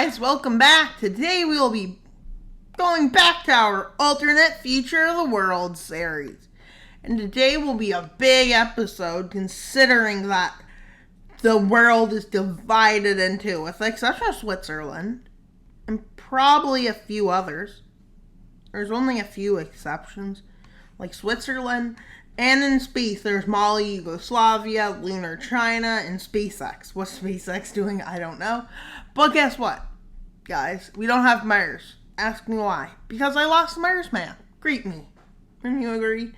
guys, welcome back. Today we will be going back to our alternate future of the world series. And today will be a big episode considering that the world is divided in two, with the exception of Switzerland and probably a few others. There's only a few exceptions, like Switzerland. And in space, there's Mali, Yugoslavia, Lunar China, and SpaceX. What's SpaceX doing? I don't know. But guess what, guys? We don't have Mars. Ask me why. Because I lost Mars Man. Greet me. Wouldn't you agree?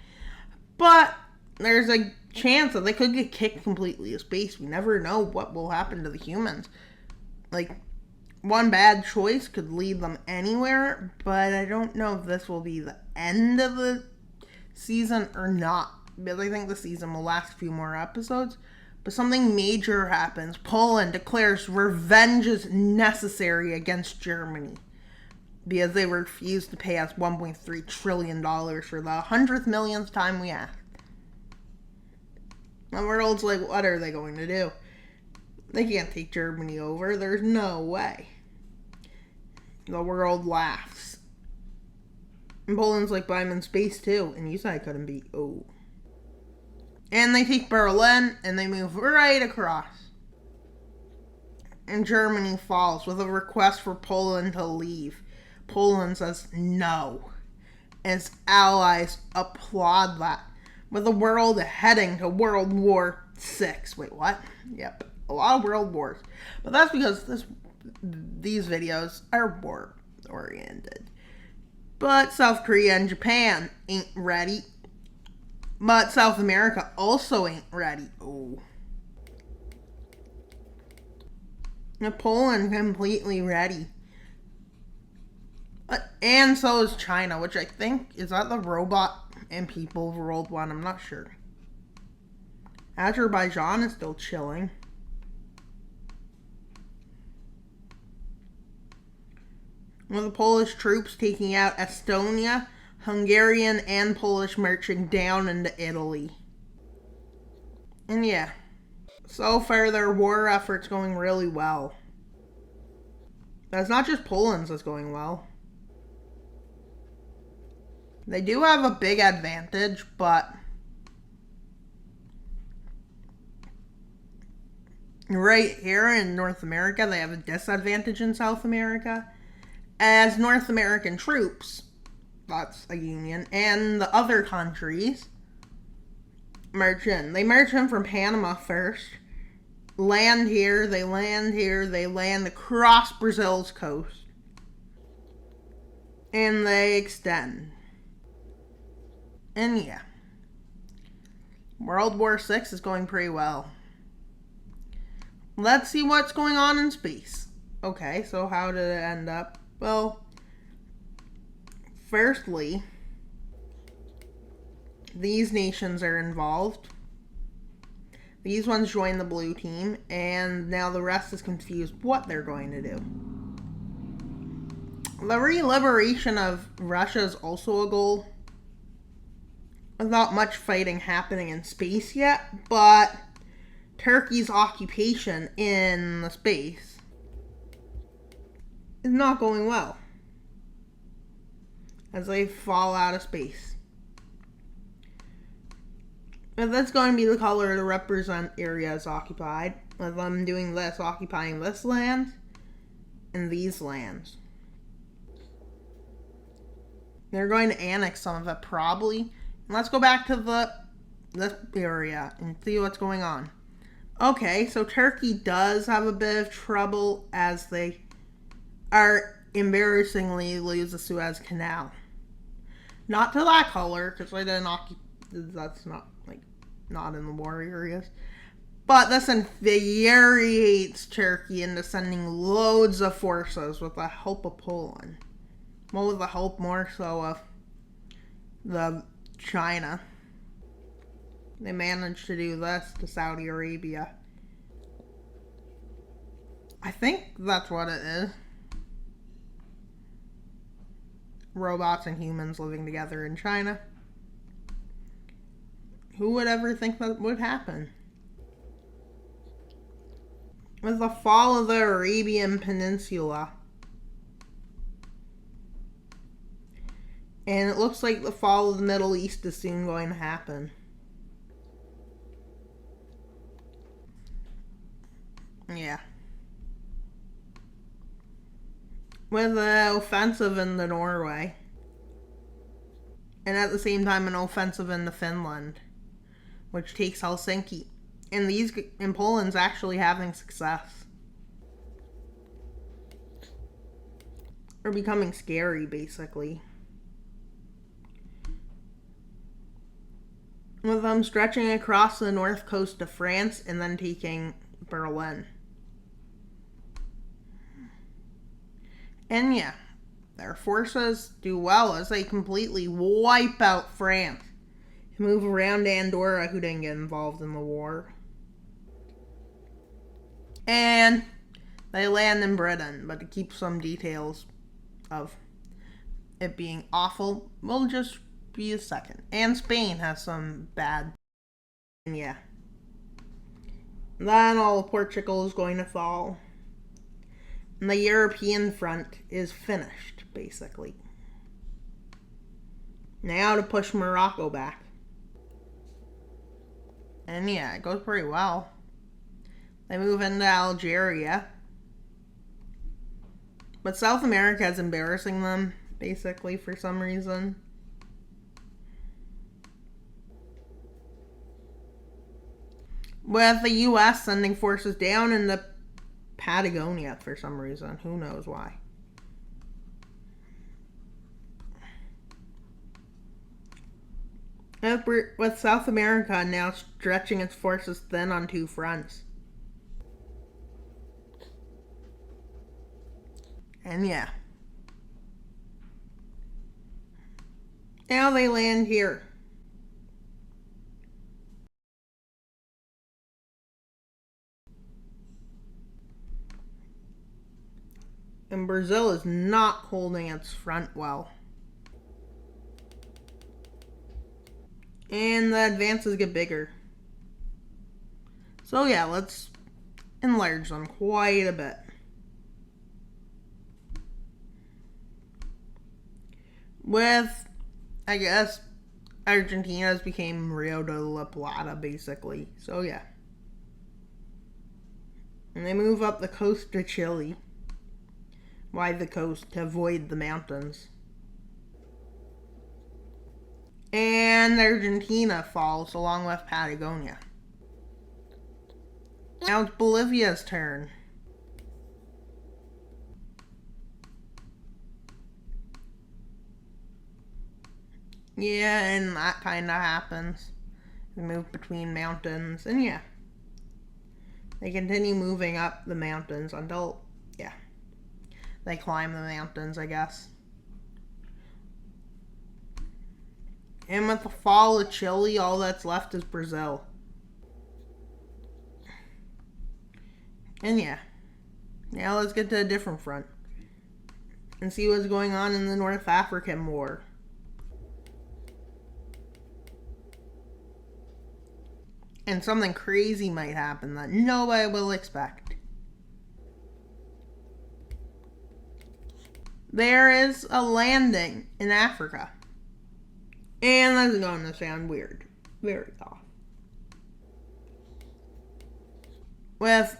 But there's a chance that they could get kicked completely to space. We never know what will happen to the humans. Like, one bad choice could lead them anywhere, but I don't know if this will be the end of the season or not, because I think the season will last a few more episodes. But something major happens. Poland declares revenge is necessary against Germany because they refused to pay us $1.3 trillion for the 100th millionth time we asked. The world's like, what are they going to do? They can't take Germany over. There's no way. The world laughs. And Poland's like, but I'm in space too. And you said I couldn't be. Oh. And they take Berlin and they move right across. And Germany falls with a request for Poland to leave. Poland says no. And its allies applaud that. With the world heading to World War 6. Wait, what? Yep. A lot of world wars. But that's because these videos are war oriented. But South Korea and Japan ain't ready. But South America also ain't ready. Oh. And Poland completely ready. And so is China, which I think, is that the robot and people world one? I'm not sure. Azerbaijan is still chilling. With the Polish troops taking out Estonia, Hungarian and Polish marching down into Italy. And yeah, so far their war effort's going really well. That's not just Poland's that's going well. They do have a big advantage, but right here in North America, they have a disadvantage in South America. As North American troops, that's a union, and the other countries march in. They march in from Panama first, land here, they land across Brazil's coast, and they extend. And yeah, World War 6 is going pretty well. Let's see what's going on in space. Okay, so how did it end up? Well, firstly, these nations are involved. These ones join the blue team, and now the rest is confused what they're going to do. The re-liberation of Russia is also a goal. Without much fighting happening in space yet, but Turkey's occupation in the space is not going well as they fall out of space. And that's going to be the color to represent areas occupied, with them doing this, occupying this land and these lands. They're going to annex some of it probably. And let's go back to this area and see what's going on. Okay, so Turkey does have a bit of trouble as they are embarrassingly lose the Suez Canal. Not to that color, because they didn't that's not, not in the war areas. But this infuriates Turkey into sending loads of forces with the help of Poland. Well, with the help more so of the China. They managed to do this to Saudi Arabia. I think that's what it is. Robots and humans living together in China. Who would ever think that would happen? with the fall of the Arabian Peninsula. And it looks like the fall of the Middle East is soon going to happen. Yeah. With an offensive into Norway. And at the same time, an offensive into Finland, which takes Helsinki. And Poland's actually having success. Or becoming scary, basically. With them stretching across the north coast of France and then taking Berlin. And yeah, their forces do well as they completely wipe out France. Move around Andorra, who didn't get involved in the war. And they land in Britain, but to keep some details of it being awful, we'll just be a second. And Spain has some bad. Yeah. Then all of Portugal is going to fall. And the European front is finished, basically. Now to push Morocco back. And yeah, it goes pretty well. They move into Algeria. But South America is embarrassing them, basically, for some reason. With the US sending forces down into Patagonia for some reason. Who knows why. With South America now stretching its forces thin on two fronts. And yeah. Now they land here. And Brazil is not holding its front well. And the advances get bigger. So yeah, let's enlarge them quite a bit. With, I guess, Argentina's became Rio de la Plata, basically. So yeah. And they move up the coast to Chile. Why the coast? To avoid the mountains. And Argentina falls along with Patagonia. Now it's Bolivia's turn. Yeah, and that kind of happens. They move between mountains, and yeah. They continue moving up the mountains until, yeah. They climb the mountains, I guess. And with the fall of Chile, all that's left is Brazil. And yeah. Now let's get to a different front. And see what's going on in the North African War. And something crazy might happen that nobody will expect. There is a landing in Africa. And that's going to sound weird. Very off. With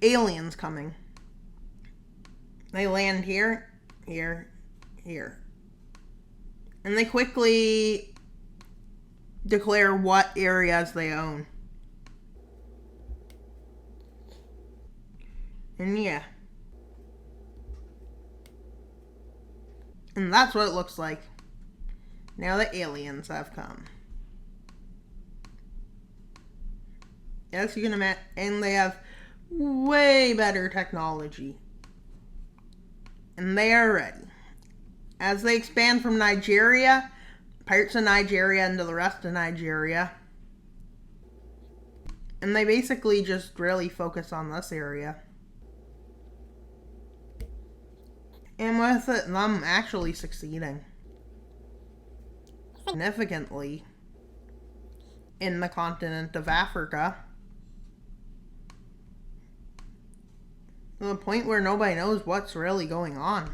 aliens coming. They land here, here, here. And they quickly declare what areas they own. And yeah. And that's what it looks like. Now the aliens have come. Yes, you can imagine. And they have way better technology. And they are ready. As they expand from Nigeria, parts of Nigeria into the rest of Nigeria. And they basically just really focus on this area. And with it, them actually succeeding significantly in the continent of Africa. to the point where nobody knows what's really going on.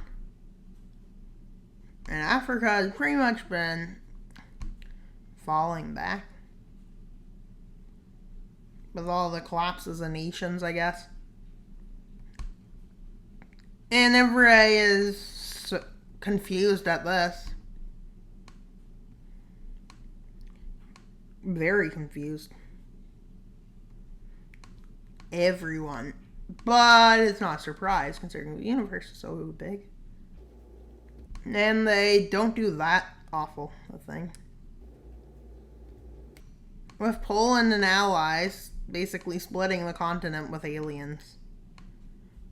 And Africa has pretty much been falling back with all the collapses of nations, I guess. And everybody is confused at this. Very confused. Everyone. But it's not a surprise considering the universe is so big. And they don't do that awful a thing. With Poland and allies basically splitting the continent with aliens.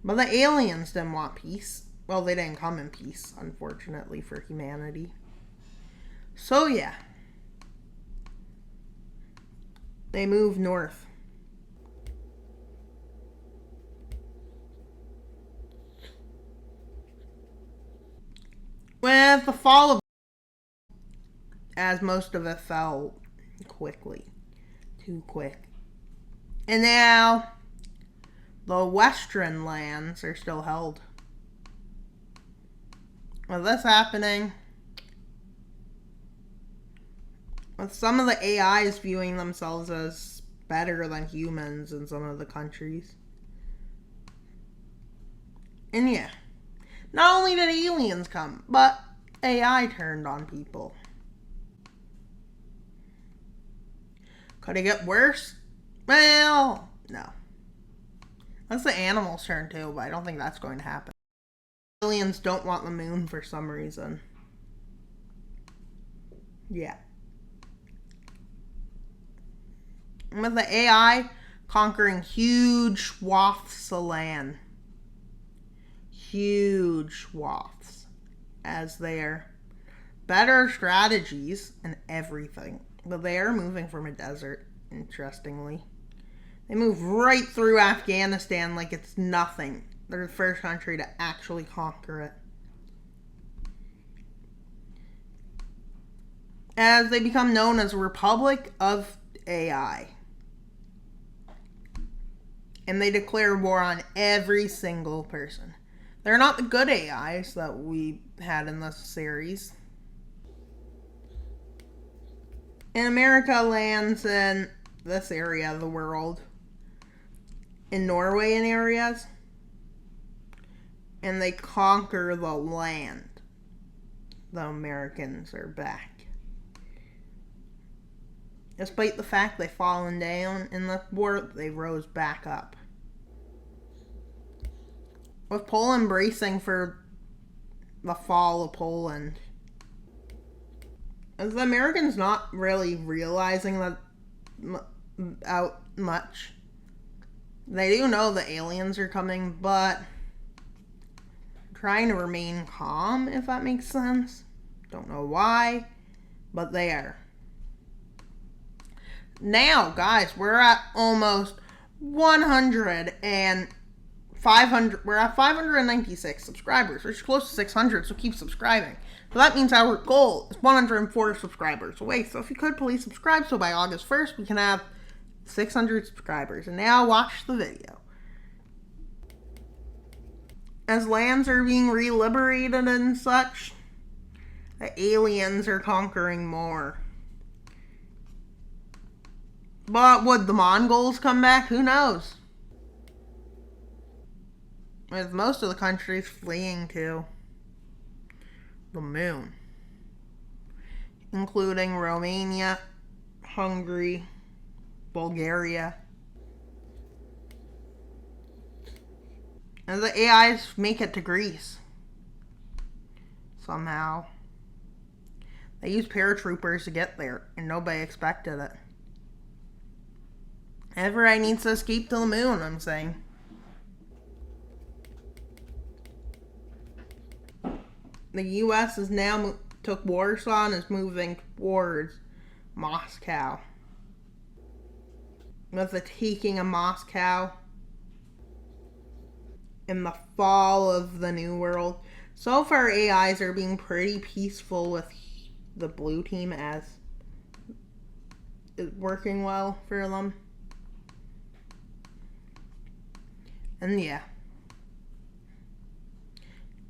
But the aliens didn't want peace. Well, they didn't come in peace, unfortunately, for humanity. So, yeah. They moved north. With the fall of... as most of it fell quickly. Too quick. And now... the western lands are still held. With this happening, with some of the AIs viewing themselves as better than humans in some of the countries. And yeah, not only did aliens come, but AI turned on people. Could it get worse? Well, no. That's the animals' turn too, but I don't think that's going to happen. Aliens don't want the moon for some reason. Yeah. And with the AI conquering huge swaths of land. Huge swaths. As their better strategies and everything. But they are moving from a desert, interestingly. They move right through Afghanistan like it's nothing. They're the first country to actually conquer it. As they become known as Republic of AI. And they declare war on every single person. They're not the good AIs that we had in this series. And America lands in this area of the world. In Norway and areas. And they conquer the land. The Americans are back. Despite the fact they've fallen down in the war, they rose back up. With Poland bracing for the fall of Poland. As the Americans not really realizing that out much. They do know the aliens are coming, but trying to remain calm, if that makes sense. Don't know why, but they are. Now, guys, we're at almost 100 and 500. We're at 596 subscribers, which is close to 600, so keep subscribing. So that means our goal is 104 subscribers away. So if you could, please subscribe, so by August 1st, we can have 600 subscribers. And now watch the video. As lands are being re-liberated and such, the aliens are conquering more. But would the Mongols come back? Who knows? With most of the countries fleeing to the moon. Including Romania, Hungary, Bulgaria. And the AIs make it to Greece. Somehow. They use paratroopers to get there, and nobody expected it. Everybody needs to escape to the moon, I'm saying. The U.S. is now took Warsaw and is moving towards Moscow. With the taking of Moscow in the fall of the New World. So far, AIs are being pretty peaceful with the blue team as it's working well for them. And yeah.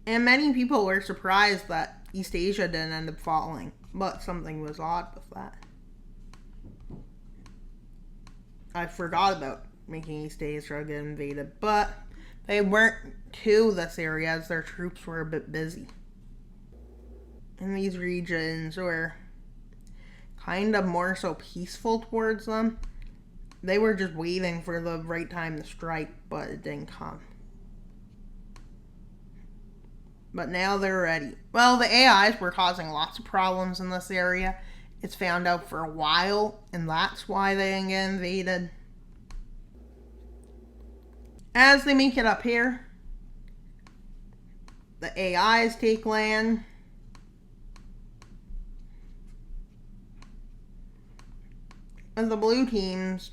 And many people were surprised that East Asia didn't end up falling, but something was odd with that. I forgot about making East Asia get invaded, but they weren't to this area as their troops were a bit busy. And these regions were kind of more so peaceful towards them. They were just waiting for the right time to strike, but it didn't come. But now they're ready. Well, the AIs were causing lots of problems in this area. It's found out for a while, and that's why they didn't get invaded. As they make it up here, the AIs take land. And the blue teams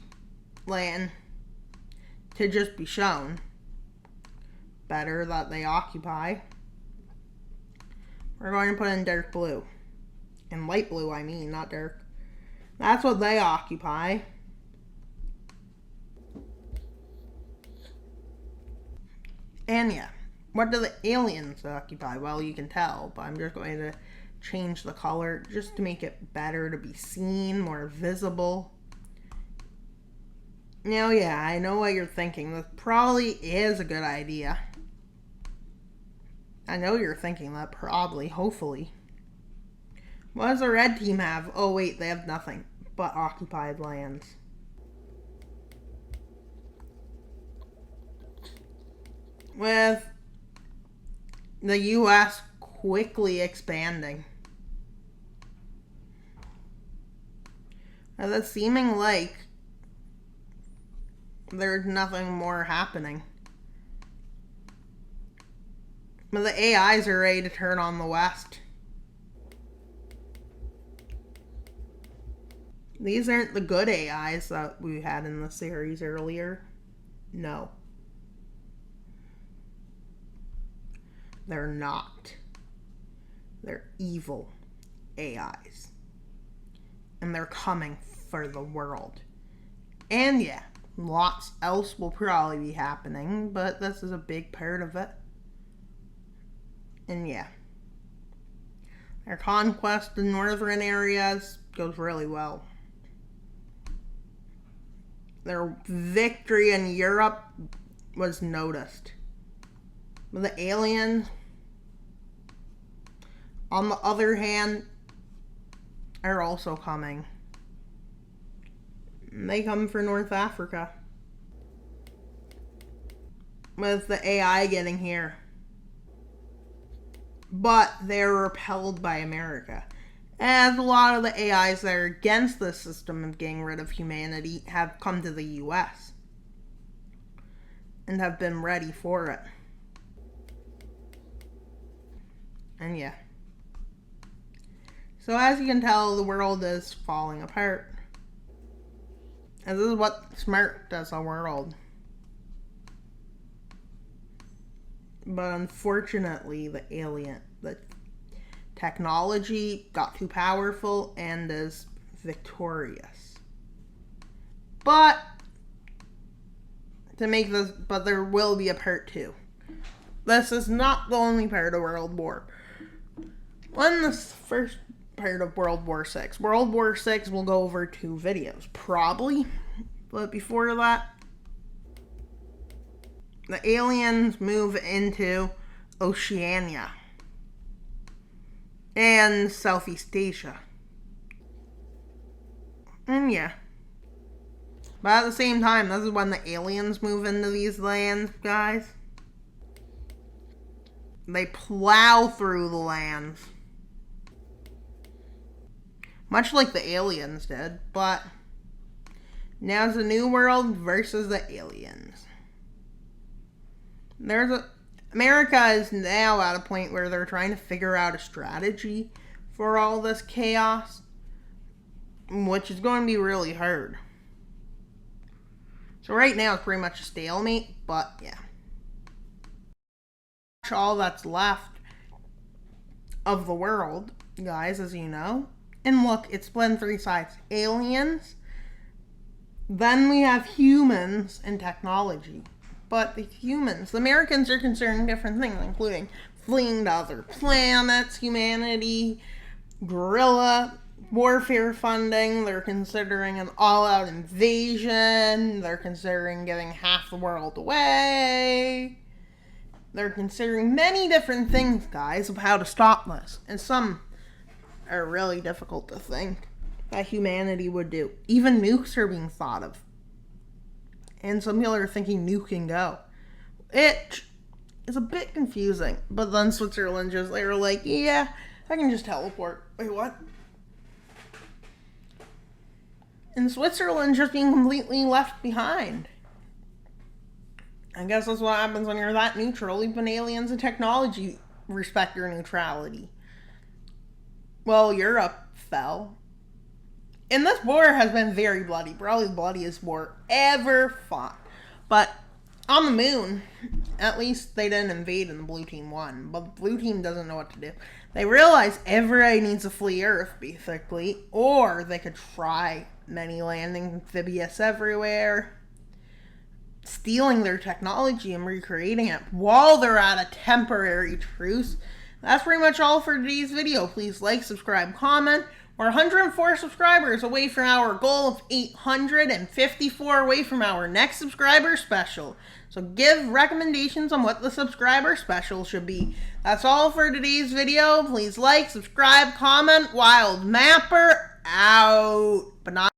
land to just be shown. Better that they occupy. We're going to put in dark blue. And light blue, I mean, not dark. That's what they occupy. And yeah, what do the aliens occupy? Well, you can tell, but I'm just going to change the color just to make it better to be seen, more visible. Now, yeah, I know what you're thinking. This probably is a good idea. I know you're thinking that, probably, hopefully. What does the red team have? Oh, wait, they have nothing but occupied lands. With the U.S. quickly expanding. And it's seeming like there's nothing more happening. But the AIs are ready to turn on the West. These aren't the good AIs that we had in the series earlier. No. They're not. They're evil AIs. And they're coming for the world. And yeah, lots else will probably be happening, but this is a big part of it. And yeah, their conquest in northern areas goes really well. Their victory in Europe was noticed. But the aliens, on the other hand, are also coming. They come for North Africa. With the AI getting here. But they're repelled by America. As a lot of the AIs that are against the system of getting rid of humanity have come to the US. And have been ready for it. And yeah. So as you can tell, the world is falling apart. And this is what smart does a world. But unfortunately, the technology got too powerful and is victorious. But there will be a part 2. This is not the only part of World War. When this first part of World War 6. World War 6 will go over 2 videos, probably. But before that, the aliens move into Oceania and Southeast Asia. And yeah. But at the same time, this is when the aliens move into these lands, guys. They plow through the lands. Much like the aliens did, but now it's the New World versus the aliens. America is now at a point where they're trying to figure out a strategy for all this chaos, which is going to be really hard. So right now it's pretty much a stalemate, but yeah. All that's left of the world, guys, as you know. And look, it's split in 3 sides. Aliens, then we have humans and technology. But the humans, the Americans are considering different things, including fleeing to other planets, humanity, guerrilla warfare funding. They're considering an all-out invasion. They're considering giving half the world away. They're considering many different things, guys, of how to stop this. And some are really difficult to think that humanity would do. Even nukes are being thought of. And some people are thinking nuke and go. It is a bit confusing. But then Switzerland they were like, yeah, I can just teleport. Wait, what? And Switzerland just being completely left behind. I guess that's what happens when you're that neutral. Even aliens and technology respect your neutrality. Well, Europe fell. And this war has been very bloody. Probably the bloodiest war ever fought. But on the moon, at least they didn't invade and the blue team won. But the blue team doesn't know what to do. They realize everybody needs to flee Earth, basically. Or they could try many landing amphibious everywhere, stealing their technology and recreating it while they're at a temporary truce. That's pretty much all for today's video. Please like, subscribe, comment. We're 104 subscribers away from our goal of 854, away from our next subscriber special. So give recommendations on what the subscriber special should be. That's all for today's video. Please like, subscribe, comment. Wild Mapper out. But not